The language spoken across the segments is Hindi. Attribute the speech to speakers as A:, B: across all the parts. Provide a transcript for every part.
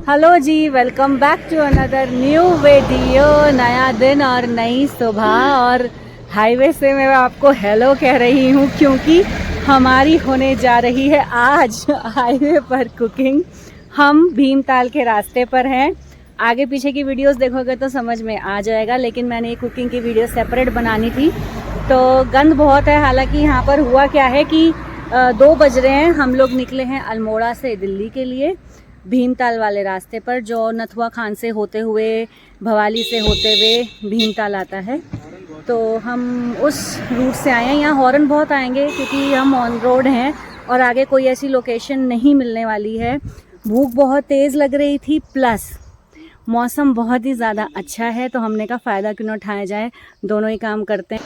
A: हेलो जी, welcome back to another new video. नया दिन और नई सुबह, और हाईवे से मैं आपको हेलो कह रही हूँ क्योंकि हमारी होने जा रही है आज हाईवे पर कुकिंग। हम भीमताल के रास्ते पर हैं। आगे पीछे की वीडियोस देखोगे तो समझ में आ जाएगा, लेकिन मैंने ये कुकिंग की वीडियो सेपरेट बनानी थी तो गंद बहुत है। हालांकि यहाँ पर हुआ क्या है कि 2 बज रहे हैं, हम लोग निकले हैं अल्मोड़ा से दिल्ली के लिए, भीमताल वाले रास्ते पर जो नथुआ खान से होते हुए भवाली से होते हुए भीमताल आता है। तो हम उस रूट से आए हैं। यहाँ हॉर्न बहुत आएंगे क्योंकि हम ऑन रोड हैं और आगे कोई ऐसी लोकेशन नहीं मिलने वाली है। भूख बहुत तेज़ लग रही थी, प्लस मौसम बहुत ही ज़्यादा अच्छा है, तो हमने कहा फ़ायदा क्यों ना उठाया जाए, दोनों ही काम करते हैं।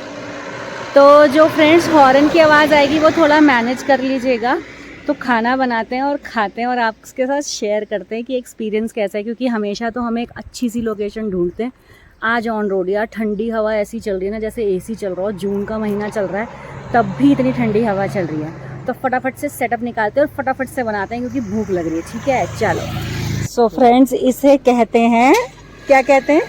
A: तो जो फ्रेंड्स हॉर्न की आवाज़ आएगी वो थोड़ा मैनेज कर लीजिएगा। तो खाना बनाते हैं और खाते हैं और आपके साथ शेयर करते हैं कि एक्सपीरियंस कैसा है, क्योंकि हमेशा तो हम एक अच्छी सी लोकेशन ढूंढते हैं। आज ऑन रोड यार ठंडी हवा ऐसी चल रही है ना, जैसे एसी चल रहा हो। जून का महीना चल रहा है तब भी इतनी ठंडी हवा चल रही है। तो फटाफट से सेटअप निकालते हैं और फटाफट से बनाते हैं क्योंकि भूख लग रही है। ठीक है, चलो। सो फ्रेंड्स, इसे कहते हैं, क्या कहते हैं?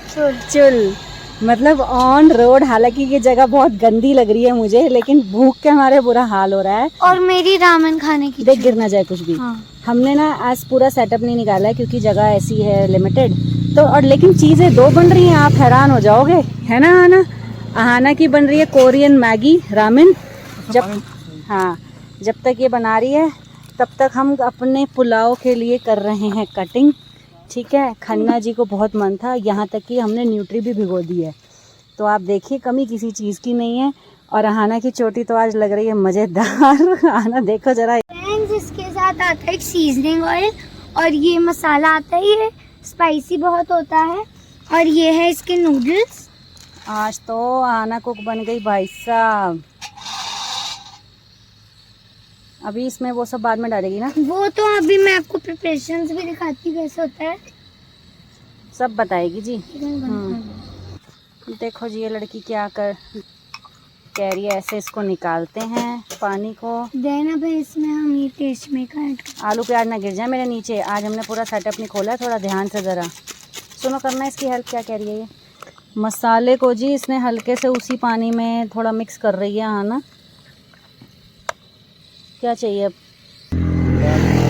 A: चुल। मतलब ऑन रोड। हालांकि ये जगह बहुत गंदी लग रही है मुझे, लेकिन भूख के हमारे बुरा हाल हो रहा है।
B: और मेरी रामेन खाने की
A: देख गिर ना जाए कुछ भी।
B: हाँ।
A: हमने ना आज पूरा सेटअप नहीं निकाला है क्योंकि जगह ऐसी है लिमिटेड। तो और लेकिन चीज़ें 2 बन रही हैं, आप हैरान हो जाओगे, है ना आना? आहाना की बन रही है कोरियन मैगी रामेन। जब तक ये बना रही है तब तक हम अपने पुलाव के लिए कर रहे हैं कटिंग। ठीक है, खन्ना जी को बहुत मन था, यहाँ तक कि हमने न्यूट्री भी भिगो दी है। तो आप देखिए, कमी किसी चीज़ की नहीं है। और आहाना की चोटी तो आज लग रही है मज़ेदार। आना देखो जरा।
B: फ्रेंड्स, इसके साथ आता है एक सीजनिंग ऑयल और ये मसाला आता है, ये स्पाइसी बहुत होता है। और ये है इसके नूडल्स।
A: आज तो आहाना कुक बन गई भाई साहब। अभी इसमें वो सब बाद में डालेगी ना?
B: वो तो अभी मैं आपको प्रिपरेशंस भी दिखाती हूँ कैसे होता है,
A: सब बताएगी जी। देखो जी, ये लड़की क्या कर कह रही है। ऐसे इसको निकालते हैं पानी को।
B: देन अब इसमें हम ये टेस्ट मेकर ऐड करते
A: आलू प्याज ना गिर जाए मेरे नीचे। आज हमने पूरा सेटअप नहीं खोला है, थोड़ा ध्यान से ज़रा सुनो। करना इसकी हेल्प। क्या कह रही है ये? मसाले को जी इसने हल्के से उसी पानी में थोड़ा मिक्स कर रही है। हाँ ना, क्या चाहिए अब?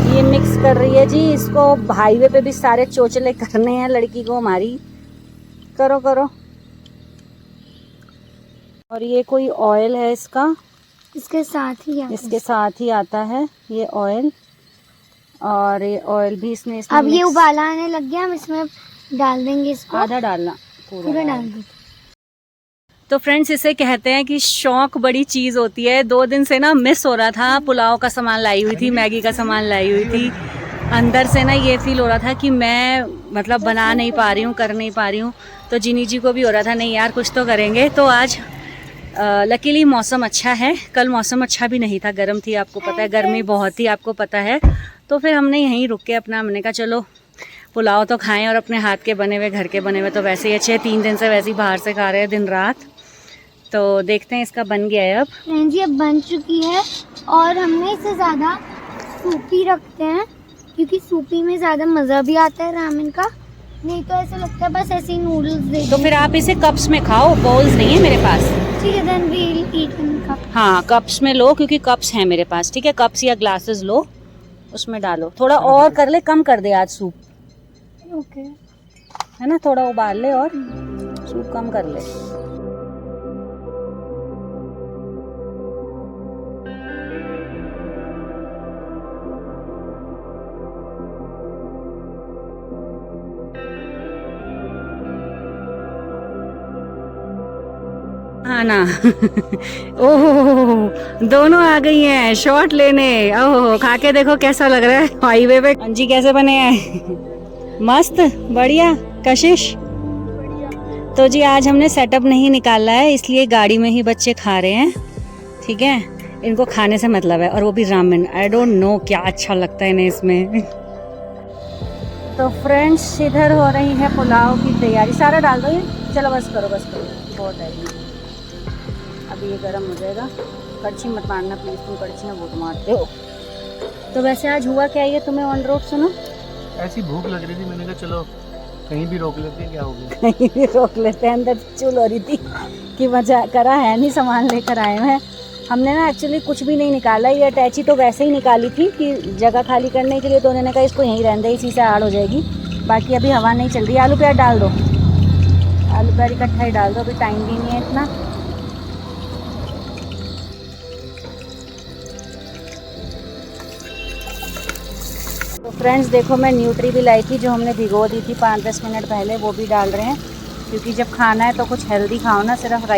A: ये मिक्स कर रही है जी। इसको हाईवे पे भी सारे चोचले करने हैं लड़की को हमारी। करो करो। और ये कोई ऑयल है इसका,
B: इसके साथ ही
A: आता है ये ऑयल। और ये ऑयल भी इसमें
B: अब ये उबाला आने लग गया, हम इसमें डाल देंगे इसको।
A: आधा डालना,
B: पूरा डाल देंगे।
A: तो फ्रेंड्स, इसे कहते हैं कि शौक बड़ी चीज़ होती है। 2 दिन से ना मिस हो रहा था। पुलाव का सामान लाई हुई थी, मैगी का सामान लाई हुई थी। अंदर से ना ये फील हो रहा था कि मैं मतलब बना नहीं पा रही हूँ, कर नहीं पा रही हूँ। तो जिनी जी को भी हो रहा था नहीं यार कुछ तो करेंगे। तो आज लकीली मौसम अच्छा है। कल मौसम अच्छा भी नहीं था, गर्म थी, आपको पता है, गर्मी बहुत थी, आपको पता है। तो फिर हमने यहीं रुक के अपना, हमने कहा चलो पुलाव तो खाएं, और अपने हाथ के बने हुए, घर के बने हुए तो वैसे ही अच्छे। 3 दिन से वैसे ही बाहर से खा रहे हैं दिन रात। तो देखते हैं इसका बन गया है अब।
B: फ्रेंड्स, ये बन चुकी है और हमने इसे ज़्यादा सूपी रखते हैं क्योंकि सूपी में ज़्यादा मज़ा भी आता है रामेन का। नहीं तो ऐसा लगता है बस ऐसे ही नूडल्स दे।
A: तो फिर आप इसे कप्स में खाओ, बाउल्स नहीं है मेरे पास।
B: ठीक है, then we'll eat in cup.
A: हाँ, कप्स में लो क्योंकि कप्स हैं मेरे पास। ठीक है, कप्स या ग्लासेस लो, उसमें डालो। थोड़ा और कर ले, कम कर दे आज सूप।
B: ओके,
A: है ना, थोड़ा उबाल ले और सूप कम कर ले। आना। ओह, दोनों आ गई हैं शॉट लेने। ओह, खा के देखो कैसा लग रहा है हाईवे पे। जी कैसे बने हैं? मस्त, बढ़िया, कशिश। तो जी आज हमने सेटअप नहीं निकाला है, इसलिए गाड़ी में ही बच्चे खा रहे हैं। ठीक है, इनको खाने से मतलब है, और वो भी रामेन। आई डोंट नो क्या अच्छा लगता है इन्हें इसमें। तो फ्रेंड्स, इधर हो रही है पुलाव की तैयारी। सारा डाल दो ये। चलो बस करो, बहुत है। अभी ये गर्म हो जाएगा। कड़छी मत मारना प्लीज़, तुम कड़छियाँ बहुत मारते हो। तो वैसे आज हुआ क्या ये तुम्हें ऑन रोड? सुनो,
C: ऐसी भूख लग रही थी, मैंने कहा चलो कहीं भी रोक लेते हैं, क्या हो गया।
A: कहीं भी रोक लेते हैं, अंदर चुल हो रही थी कि मजा करा है नहीं, सामान लेकर आए हैं। हमने ना एक्चुअली कुछ भी नहीं निकाला, ये अटैची तो वैसे ही निकाली थी कि जगह खाली करने के लिए, तो उन्होंने कहा इसको यहीं रहने दे, इसी से आड़ हो जाएगी। बाकी अभी हवा नहीं चल रही। आलू प्याज डाल दो, आलू प्याज इकट्ठा ही डाल दो, अभी टाइम भी नहीं है इतना। तो फ्रेंड्स देखो, मैं न्यूट्री भी लाई थी जो हमने भिगो दी थी 5-10 मिनट पहले, वो भी डाल रहे हैं, क्योंकि जब खाना है तो कुछ हेल्दी खाओ ना, सिर्फ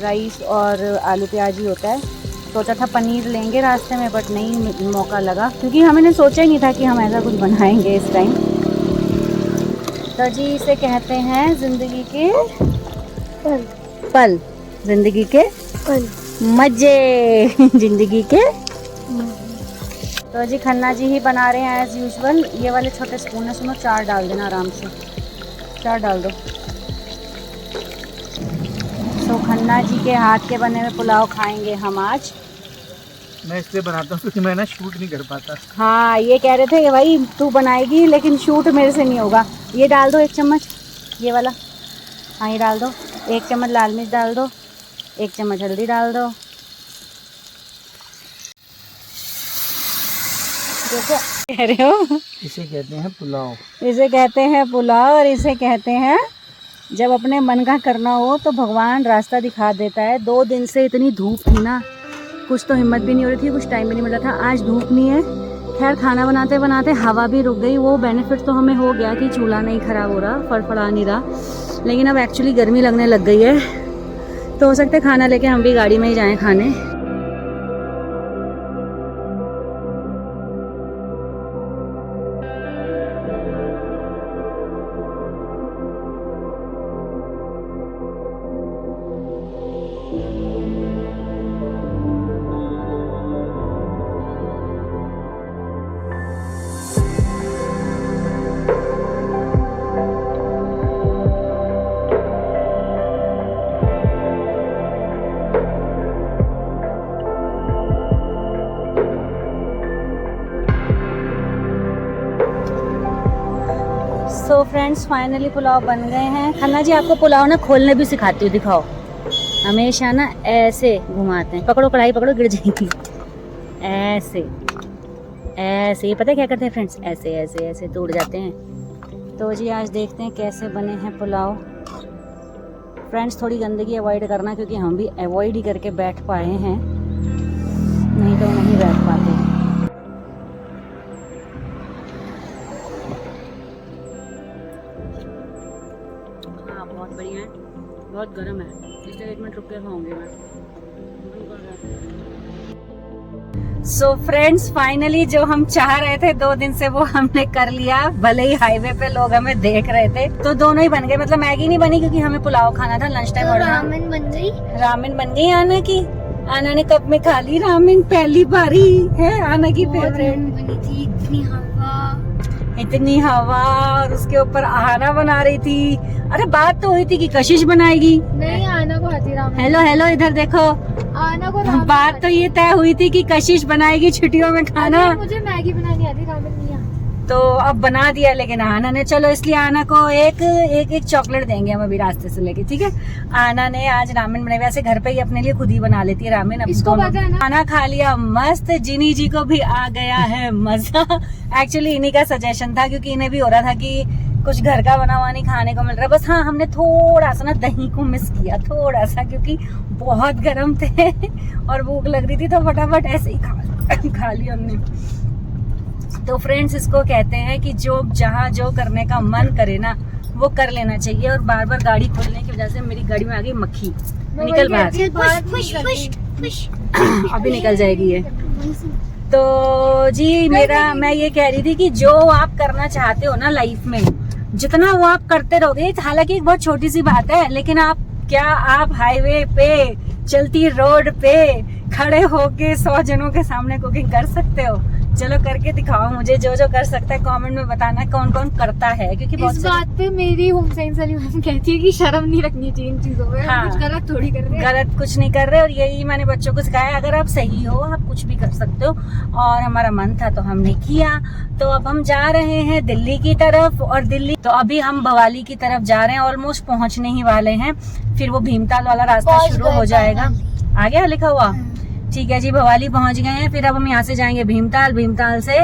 A: राइस और आलू प्याज ही होता है। सोचा था पनीर लेंगे रास्ते में, बट नहीं मौका लगा, क्योंकि हमने सोचा ही नहीं था कि हम ऐसा कुछ बनाएंगे इस टाइम। तो जी इसे कहते हैं जिंदगी के पल, जिंदगी के
B: पल,
A: मजे, जिंदगी के। तो जी खन्ना जी ही बना रहे हैं एज यूजुअल। ये वाले छोटे स्पून है, उसमें 4 डाल देना आराम से, 4 डाल दो। तो खन्ना जी के हाथ के बने हुए पुलाव खाएंगे हम आज।
C: मैं इसलिए बनाता हूँ क्योंकि मैं ना शूट नहीं कर पाता।
A: हाँ, ये कह रहे थे कि भाई तू बनाएगी लेकिन शूट मेरे से नहीं होगा। ये डाल दो 1 चम्मच, ये वाला, हाँ ये डाल दो। 1 चम्मच लाल मिर्च डाल दो, 1 चम्मच हल्दी डाल दो। देखो कह रहे हो,
C: इसे कहते हैं पुलाव।
A: इसे कहते हैं पुलाव, और इसे कहते हैं जब अपने मन का करना हो तो भगवान रास्ता दिखा देता है। 2 दिन से इतनी धूप थी ना, कुछ तो हिम्मत भी नहीं हो रही थी, कुछ टाइम भी नहीं मिल रहा था। आज धूप नहीं है, खैर खाना बनाते बनाते हवा भी रुक गई। वो बेनिफिट तो हमें हो गया कि चूल्हा नहीं ख़राब हो रहा, फड़फड़ा नहीं रहा। लेकिन अब एक्चुअली गर्मी लगने लग गई है, तो हो सकता है खाना लेके हम भी गाड़ी में ही जाएँ खाने। सो फ्रेंड्स फाइनली पुलाव बन गए हैं। खन्ना जी आपको पुलाव ना खोलने भी सिखाती हूँ, दिखाओ। हमेशा ना ऐसे घुमाते हैं, पकड़ो कढ़ाई पकड़ो, गिर जाएगी। ऐसे ऐसे, ये पता है क्या करते हैं फ्रेंड्स, ऐसे ऐसे ऐसे टूट जाते हैं। तो जी आज देखते हैं कैसे बने हैं पुलाव। फ्रेंड्स थोड़ी गंदगी अवॉइड करना, क्योंकि हम भी अवॉइड ही करके बैठ पाए हैं, नहीं तो नहीं बैठ पाते। बहुत बढ़िया है, बहुत गर्म है, इसलिए 1 मिनट रुक के खाऊंगी मैं। सो फ्रेंड्स फाइनली जो हम चाह रहे थे 2 दिन से वो हमने कर लिया। भले ही हाईवे पे लोग हमें देख रहे थे, तो दोनों ही बन गए। मतलब मैगी नहीं बनी क्योंकि हमें पुलाव खाना था, लंच टाइम।
B: तो
A: और
B: रामेन बन गई।
A: रामेन बन गई आना की। आना ने कब में खा ली रामेन, पहली बारी है आना की फेवरेट।
B: बनी थी,
A: इतनी हवा, और उसके ऊपर आना बना रही थी। अरे बात तो हुई थी कि कशिश बनाएगी।
B: नहीं, आना को आती रामेन।
A: हेलो हेलो, इधर देखो।
B: आना को रामेन
A: बात तो ये तय हुई थी कि कशिश बनाएगी छुट्टियों में खाना।
B: मुझे मैगी बनानी आती, रामेन नहीं आती।
A: तो अब बना दिया, लेकिन आना ने, चलो इसलिए आना को एक चॉकलेट देंगे हम अभी रास्ते से लेके, ठीक है। आना ने आज रामेन बनाई, वैसे घर पे ही अपने लिए खुद ही बना लेती है रामेन। अब
B: इसको पता है ना?
A: खाना खा लिया मस्त, जिनी जी को भी आ गया है मजा। एक्चुअली इन्हीं का सजेशन था, क्योंकि इन्हें भी हो रहा था कि कुछ घर का बना हुआ नहीं खाने को मिल रहा। बस हाँ, हमने थोड़ा सा ना दही को मिस किया, थोड़ा सा, क्योंकि बहुत गर्म थे और भूख लग रही थी, तो फटाफट ऐसे ही खा लिया हमने। तो फ्रेंड्स इसको कहते हैं कि जो जहाँ जो करने का मन करे ना, वो कर लेना चाहिए। और बार बार गाड़ी खोलने की वजह से मेरी गाड़ी में आ गई मक्खी, निकल बाहर। अभी निकल जाएगी ये। तो जी मैं ये कह रही थी कि जो आप करना चाहते हो ना लाइफ में, जितना वो आप करते रहोगे, हालांकि एक बहुत छोटी सी बात है, लेकिन आप हाईवे पे, चलती रोड पे खड़े होके 100 जनों के सामने कुकिंग कर सकते हो? चलो करके दिखाओ मुझे, जो जो कर सकता है कमेंट में बताना कौन कौन करता है, क्योंकि बहुत
B: इस बात पे मेरी होम साइंस वाली मैम कहती है कि शर्म नहीं रखनी चाहिए इन चीजों में।
A: हाँ।
B: हम कुछ गलत थोड़ी कर रहे हैं।
A: गलत कुछ नहीं कर रहे, और यही मैंने बच्चों को सिखाया, अगर आप सही हो आप कुछ भी कर सकते हो, और हमारा मन था तो हमने किया। तो अब हम जा रहे हैं दिल्ली की तरफ, और दिल्ली तो अभी हम भवाली की तरफ जा रहे हैं, ऑलमोस्ट पहुंचने ही वाले हैं, फिर वो भीमताल वाला रास्ता
B: पहुंच
A: शुरू
B: गए
A: हो जाएगा। आ गया लिखा हुआ?
B: हाँ।
A: ठीक है जी, भवाली पहुंच गए हैं, फिर अब हम यहाँ से जाएंगे भीमताल, भीमताल से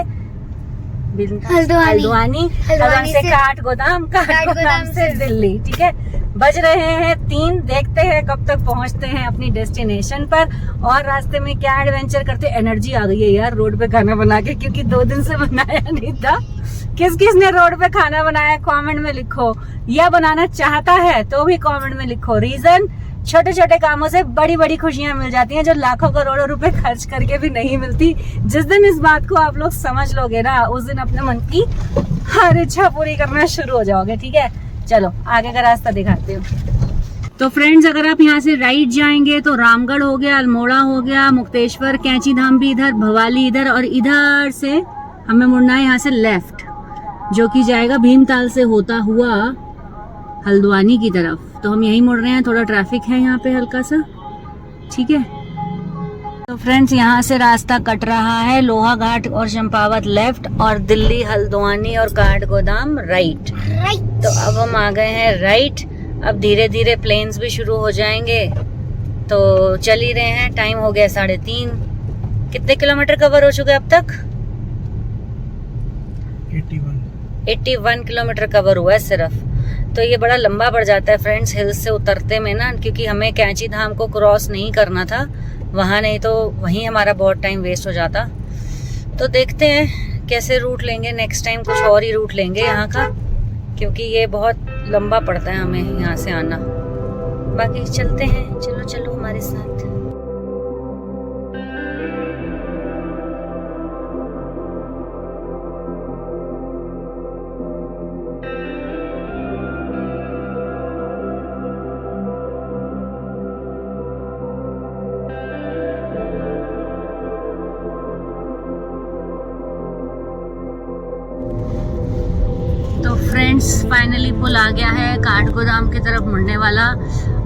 A: हल्द्वानी से काठगोदाम, काठगोदाम से दिल्ली। ठीक है, बज रहे हैं 3, देखते हैं कब तक पहुंचते हैं अपनी डेस्टिनेशन पर, और रास्ते में क्या एडवेंचर करते। एनर्जी आ गई है यार रोड पे खाना बना के, क्योंकि 2 दिन से बनाया नहीं था। किस किस ने रोड पे खाना बनाया कमेंट में लिखो, या बनाना चाहता है तो भी कमेंट में लिखो। रीजन, छोटे छोटे कामों से बड़ी बड़ी खुशियां मिल जाती हैं, जो लाखों करोड़ों रुपए खर्च करके भी नहीं मिलती। जिस दिन इस बात को आप लोग समझ लोगे ना, उस दिन अपने मन की हर इच्छा पूरी करना शुरू हो जाओगे। ठीक है, चलो आगे का रास्ता दिखाती हूँ। तो फ्रेंड्स, अगर आप यहाँ से राइट जाएंगे तो रामगढ़ हो गया, अल्मोड़ा हो गया, मुक्तेश्वर, कैंची धाम भी इधर, भवाली इधर, और इधर से हमें मुड़ना है यहाँ से लेफ्ट, जो कि जाएगा भीमताल से होता हुआ हल्द्वानी की तरफ। तो हम यही मुड़ रहे हैं, थोड़ा ट्रैफिक है यहाँ पे हल्का सा। ठीक है, तो फ्रेंड्स यहाँ से रास्ता कट रहा है, लोहा घाट और चंपावत लेफ्ट, और दिल्ली, हल्द्वानी और काठगोदाम राइट। तो अब हम आ गए हैं राइट। अब धीरे धीरे प्लेन्स भी शुरू हो जाएंगे, तो चल ही रहे हैं। टाइम हो गया 3:30। कितने किलोमीटर कवर हो चुके अब तक? 81 किलोमीटर कवर हुआ है सिर्फ। तो ये बड़ा लंबा पड़ जाता है फ्रेंड्स हिल्स से उतरते में ना, क्योंकि हमें कैंची धाम को क्रॉस नहीं करना था वहाँ, नहीं तो वहीं हमारा बहुत टाइम वेस्ट हो जाता। तो देखते हैं कैसे रूट लेंगे, नेक्स्ट टाइम कुछ और ही रूट लेंगे यहाँ का, क्योंकि ये बहुत लंबा पड़ता है हमें यहाँ से आना। बाकी चलते हैं, चलो चलो हमारे साथ। फ्रेंड्स फाइनली पुल आ गया है काठगोदाम की तरफ मुड़ने वाला,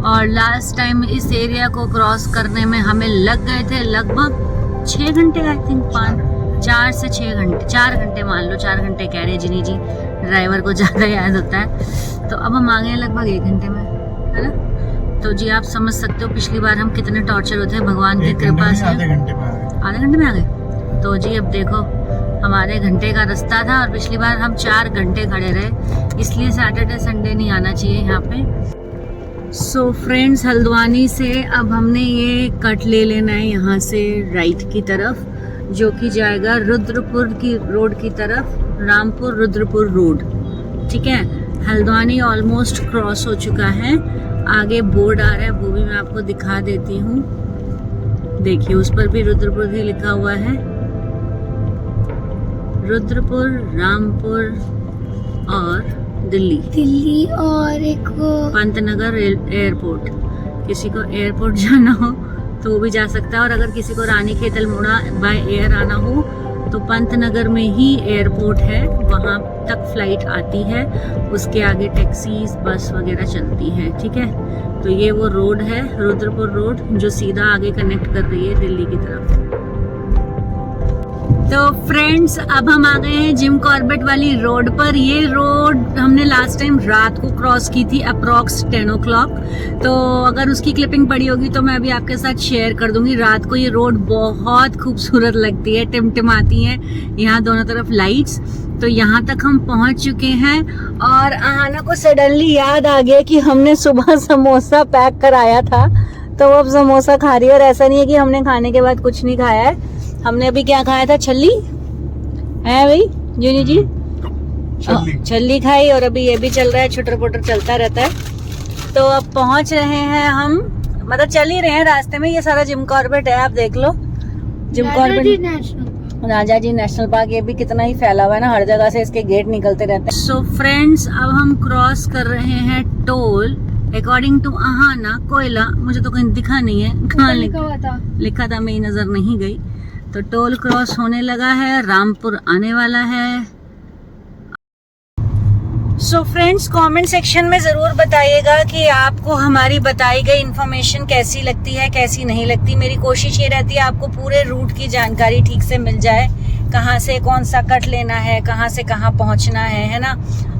A: और लास्ट टाइम इस एरिया को क्रॉस करने में हमें लग गए थे लगभग 6 घंटे, आई थिंक 4 से 6 घंटे, 4 घंटे मान लो, 4 घंटे कह रहे जिनी जी, ड्राइवर को ज़्यादा याद होता है। तो अब हम आ गए हैं लगभग 1 घंटे में, है ना? तो जी आप समझ सकते हो पिछली बार हम कितने टॉर्चर होते हैं, भगवान की कृपा से आधे घंटे में आ गए। तो जी अब देखो, हमारे घंटे का रास्ता था और पिछली बार हम 4 घंटे खड़े रहे, इसलिए सैटरडे संडे नहीं आना चाहिए यहाँ पे। सो फ्रेंड्स, हल्द्वानी से अब हमने ये कट ले लेना है यहाँ से राइट की तरफ, जो कि जाएगा रुद्रपुर की रोड की तरफ, रामपुर रुद्रपुर रोड। ठीक है, हल्द्वानी ऑलमोस्ट क्रॉस हो चुका है, आगे बोर्ड आ रहा है, वो भी मैं आपको दिखा देती हूँ। देखिए उस पर भी रुद्रपुर ही लिखा हुआ है, रुद्रपुर, रामपुर और दिल्ली
B: और एक
A: पंतनगर एयरपोर्ट। किसी को एयरपोर्ट जाना हो तो वो भी जा सकता है, और अगर किसी को रानीखेत अल्मोड़ा बाय एयर आना हो तो पंतनगर में ही एयरपोर्ट है, वहाँ तक फ्लाइट आती है, उसके आगे टैक्सीज बस वगैरह चलती है। ठीक है, तो ये वो रोड है रुद्रपुर रोड, जो सीधा आगे कनेक्ट कर रही है दिल्ली की तरफ। तो फ्रेंड्स अब हम आ गए हैं जिम कॉर्बेट वाली रोड पर। ये रोड हमने लास्ट टाइम रात को क्रॉस की थी अप्रॉक्स 10 o'clock, तो अगर उसकी क्लिपिंग पड़ी होगी तो मैं अभी आपके साथ शेयर कर दूंगी। रात को ये रोड बहुत खूबसूरत लगती है, टिमटिमाती है यहाँ दोनों तरफ लाइट्स। तो यहाँ तक हम पहुँच चुके हैं, और आना को सडनली याद आ गया कि हमने सुबह समोसा पैक कराया था, तो अब समोसा खा रही है। और ऐसा नहीं है कि हमने खाने के बाद कुछ नहीं खाया है, हमने अभी क्या खाया था, छल्ली है भाई जूनी जी, छल्ली खाई, और अभी ये भी चल रहा है, छुटर पुटर चलता रहता है। तो अब पहुंच रहे हैं हम, मतलब चल ही रहे हैं रास्ते में। ये सारा जिम कॉर्बेट है, आप देख लो जिम कॉर्बेट, राजा जी नेशनल पार्क। ये भी कितना ही फैला हुआ है ना, हर जगह से इसके गेट निकलते रहते हैं। सो फ्रेंड्स अब हम क्रॉस कर रहे हैं टोल अकॉर्डिंग टू आहाना कोयला। मुझे तो कहीं दिखा नहीं है, कहाँ लिखा था, मेरी नजर नहीं गई। तो टोल क्रॉस होने लगा है, रामपुर आने वाला है। सो फ्रेंड्स, कमेंट सेक्शन में ज़रूर बताइएगा कि आपको हमारी बताई गई इन्फॉर्मेशन कैसी लगती है, कैसी नहीं लगती। मेरी कोशिश ये रहती है आपको पूरे रूट की जानकारी ठीक से मिल जाए, कहाँ से कौन सा कट लेना है, कहाँ से कहाँ पहुँचना है ना।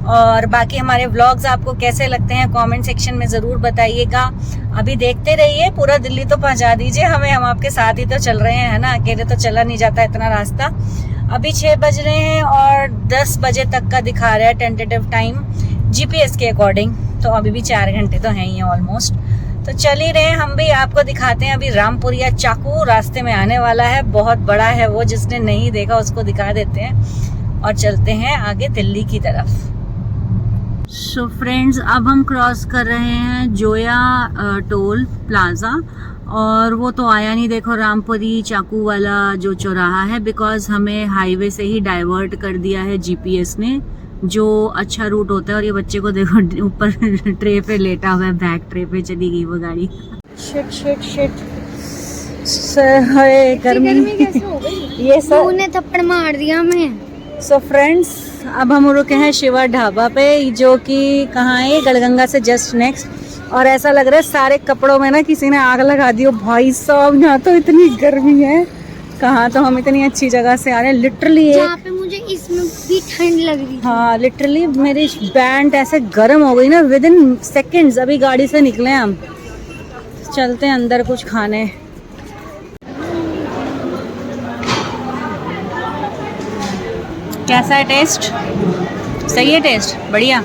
A: और बाकी हमारे व्लॉग्स आपको कैसे लगते हैं कमेंट सेक्शन में ज़रूर बताइएगा। अभी देखते रहिए, पूरा दिल्ली तो पहुँचा दीजिए हमें, हम आपके साथ ही तो चल रहे हैं, है ना। अकेले तो चला नहीं जाता इतना रास्ता। अभी 6 बज रहे हैं और 10 बजे तक का दिखा रहा है टेंटेटिव टाइम जीपीएस के अकॉर्डिंग। तो अभी भी 4 घंटे तो हैं ही ऑलमोस्ट। तो चल ही रहे हैं, हम भी आपको दिखाते हैं। अभी रामपुरिया चाकू रास्ते में आने वाला है, बहुत बड़ा है वो, जिसने नहीं देखा उसको दिखा देते हैं और चलते हैं आगे दिल्ली की तरफ। सो फ्रेंड्स, अब हम क्रॉस कर रहे हैं जोया टोल प्लाजा, और वो तो आया नहीं, देखो रामपुरी चाकू वाला जो चौराहा है, बिकॉज हमें हाईवे से ही डाइवर्ट कर दिया है जीपीएस ने, जो अच्छा रूट होता है। और ये बच्चे को देखो ऊपर ट्रे पे लेटा हुआ है, बैक ट्रे पे चली गई वो गाड़ी। शिट शिट शिट, गर्मी
B: कैसे हो गई?
A: ये सब
B: ने थप्पड़ मार दिया हमें।
A: सो फ्रेंड्स, अब हम रुके हैं शिवा ढाबा पे, जो कि कहाँ है, गढ़गंगा से जस्ट नेक्स्ट। और ऐसा लग रहा है सारे कपड़ों में ना किसी ने आग लगा दी हो भाई साहब, यहाँ तो इतनी गर्मी है। कहाँ तो हम इतनी अच्छी जगह से आ रहे हैं, लिटरली
B: जहाँ पे मुझे इसमें भी ठंड लग रही थी।
A: हाँ, लिटरली मेरी बैंड ऐसे गर्म हो गई ना विद इन सेकेंड्स। अभी गाड़ी से निकले हम, चलते हैं अंदर कुछ खाने। कैसा है टेस्ट? सही है टेस्ट, बढ़िया।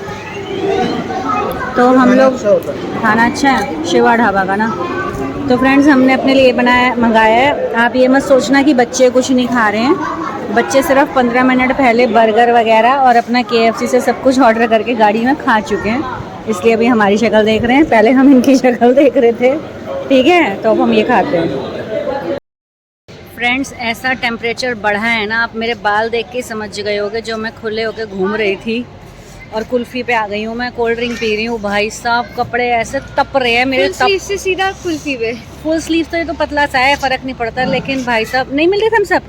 A: तो हम लोग, खाना अच्छा है शिवा ढाबा का ना। तो फ्रेंड्स, हमने अपने लिए मंगाया है। आप ये मत सोचना कि बच्चे कुछ नहीं खा रहे हैं, बच्चे सिर्फ 15 मिनट पहले बर्गर वगैरह और अपना KFC से सब कुछ ऑर्डर करके गाड़ी में खा चुके हैं, इसलिए अभी हमारी शक्ल देख रहे हैं। पहले हम इनकी शक्ल देख रहे थे, ठीक है। तो अब हम ये खाते हैं। फ्रेंड्स, ऐसा टेम्परेचर बढ़ा है ना, आप मेरे बाल देख के समझ गए होगे, जो मैं खुले होके घूम रही थी। और कुल्फ़ी पे आ गई हूँ मैं, कोल्ड ड्रिंक पी रही हूँ। भाई साहब, कपड़े ऐसे तप रहे हैं मेरे।
B: फुल स्लीव से सीधा कुल्फी पे।
A: फुल स्लीव तो ये तो पतला सा है, फ़र्क नहीं पड़ता। लेकिन भाई साहब, नहीं मिल रहे हम सब,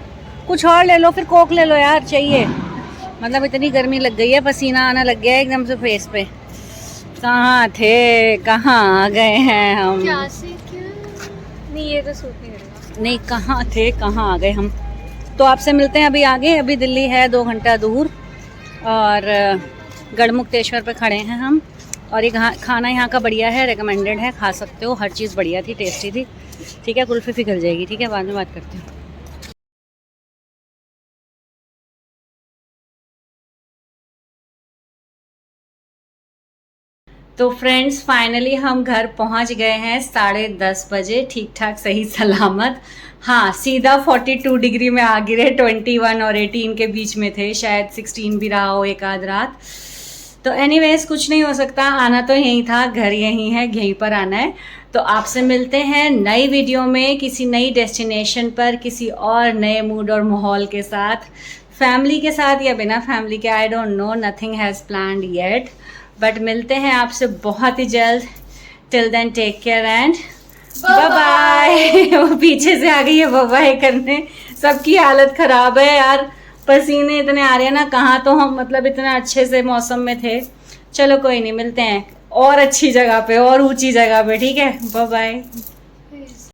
A: कुछ और ले लो, फिर कोक ले लो यार, चाहिए। मतलब इतनी गर्मी लग गई है, पसीना आना लग गया है एकदम से फेस पे। कहाँ थे, कहाँ आ गए हैं हम?
B: क्या से क्या? नहीं, ये तो सूट नहीं करेगा।
A: नहीं, कहाँ थे, कहाँ आ गए हम? तो आपसे मिलते हैं अभी आगे। अभी दिल्ली है 2 घंटा दूर, और गढ़मुक्तेश्वर पे खड़े हैं हम। और ये खाना यहाँ का बढ़िया है, रेकमेंडेड है, खा सकते हो। हर चीज़ बढ़िया थी, टेस्टी थी। ठीक है, कुल्फ़ी पिघल जाएगी, ठीक है, बाद में बात करते हैं। तो फ्रेंड्स, फाइनली हम घर पहुंच गए हैं 10:30 बजे, ठीक ठाक सही सलामत। हाँ, सीधा 42 डिग्री में आ गिरे, 21 और 18 के बीच में थे, शायद 16 भी रहा हो एक आध रात। तो एनीवेज, कुछ नहीं हो सकता, आना तो यहीं था, घर यहीं है, यहीं पर आना है। तो आपसे मिलते हैं नई वीडियो में, किसी नई डेस्टिनेशन पर, किसी और नए मूड और माहौल के साथ, फैमिली के साथ या बिना फैमिली के, I don't know, nothing has planned yet. But मिलते हैं आपसे बहुत ही जल्द। Till then, take care and bye bye. वो पीछे से आ गई है बाय बाय करने। सबकी हालत ख़राब है यार, पसीने इतने आ रहे हैं ना। कहाँ तो हम मतलब इतना अच्छे से मौसम में थे। चलो कोई नहीं, मिलते हैं और अच्छी जगह पे और ऊंची जगह पे, ठीक है। Bye bye.